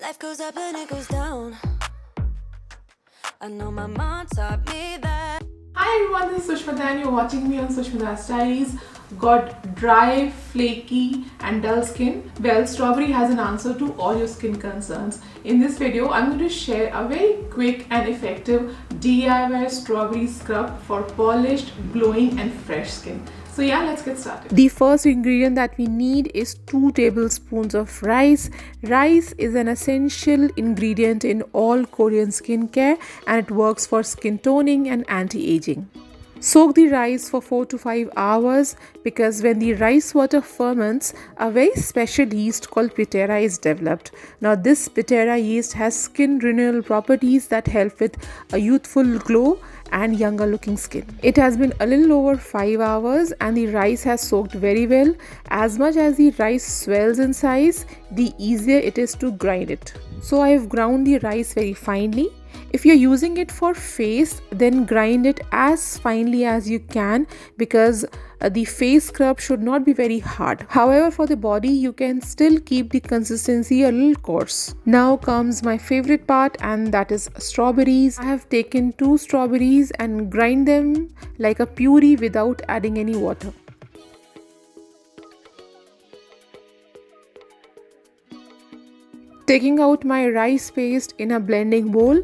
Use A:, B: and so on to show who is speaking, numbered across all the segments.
A: Life goes up and it goes down. I know my mom taught me that.
B: Hi everyone, this is Sushmita and you're watching me on Sushmita's Diaries. Got dry, flaky and dull skin? Well, strawberry has an answer to all your skin concerns. In this video, I'm going to share a very quick and effective DIY strawberry scrub for polished, glowing and fresh skin. So yeah, let's get started. The first ingredient that we need is 2 tablespoons of rice. Rice is an essential ingredient in all Korean skincare and it works for skin toning and anti-aging. Soak the rice for 4 to 5 hours because when the rice water ferments, a very special yeast called Purée is developed. Now this Purée yeast has skin renewal properties that help with a youthful glow and younger looking skin. It has been a little over 5 hours and the rice has soaked very well. As much as the rice swells in size, the easier it is to grind it. So I have ground the rice very finely. If you're using it for face, then grind it as finely as you can because the face scrub should not be very hard. However, for the body, you can still keep the consistency a little coarse. Now comes my favorite part, and that is strawberries. I have taken 2 strawberries and grind them like a puree without adding any water. Taking out my rice paste in a blending bowl,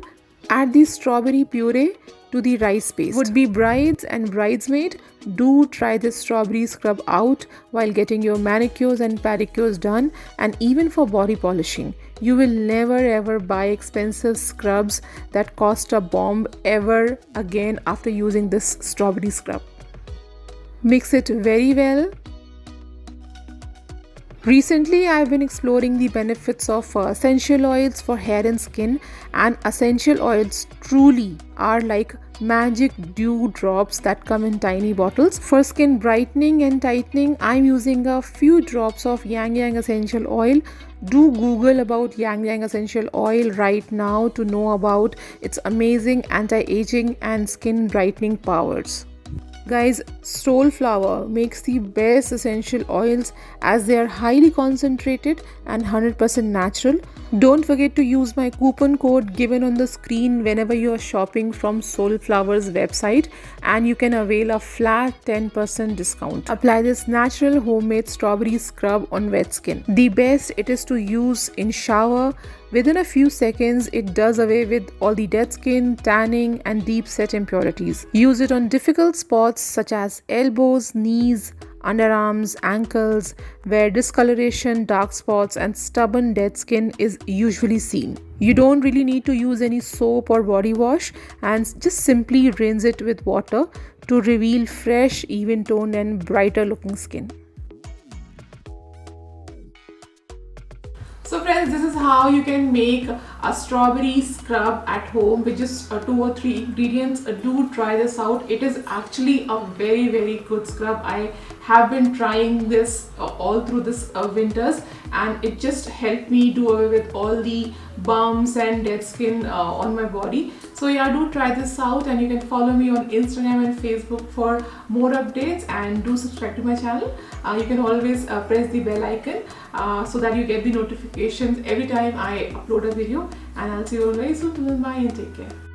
B: add the strawberry puree to the rice paste. Would-be brides and bridesmaid, do try this strawberry scrub out while getting your manicures and pedicures done, and even for body polishing. You will never ever buy expensive scrubs that cost a bomb ever again after using this strawberry scrub. Mix it very well. Recently, I've been exploring the benefits of essential oils for hair and skin, and essential oils truly are like magic dew drops that come in tiny bottles. For skin brightening and tightening, I'm using a few drops of Ylang Ylang essential oil. Do Google about Ylang Ylang essential oil right now to know about its amazing anti-aging and skin brightening powers. Guys, Soulflower makes the best essential oils as they are highly concentrated and 100% natural. Don't forget to use my coupon code given on the screen whenever you are shopping from Soulflower's website and you can avail a flat 10% discount. Apply this natural homemade strawberry scrub on wet skin. The best it is to use in shower. Within a few seconds, it does away with all the dead skin, tanning and deep set impurities. Use it on difficult spots such as elbows, knees, underarms, ankles, where discoloration, dark spots and stubborn dead skin is usually seen. You don't really need to use any soap or body wash and just simply rinse it with water to reveal fresh, even toned and brighter looking skin. So friends, this is how you can make a strawberry scrub at home with just 2 or 3 ingredients. Do try this out. It is actually a very good scrub. I have been trying this all through this winters and it just helped me do away with all the bumps and dead skin on my body. So yeah, do try this out and you can follow me on Instagram and Facebook for more updates, and do subscribe to my channel. You can always press the bell icon so that you get the notifications every time I upload a video, and I'll see you all very soon. Bye and take care.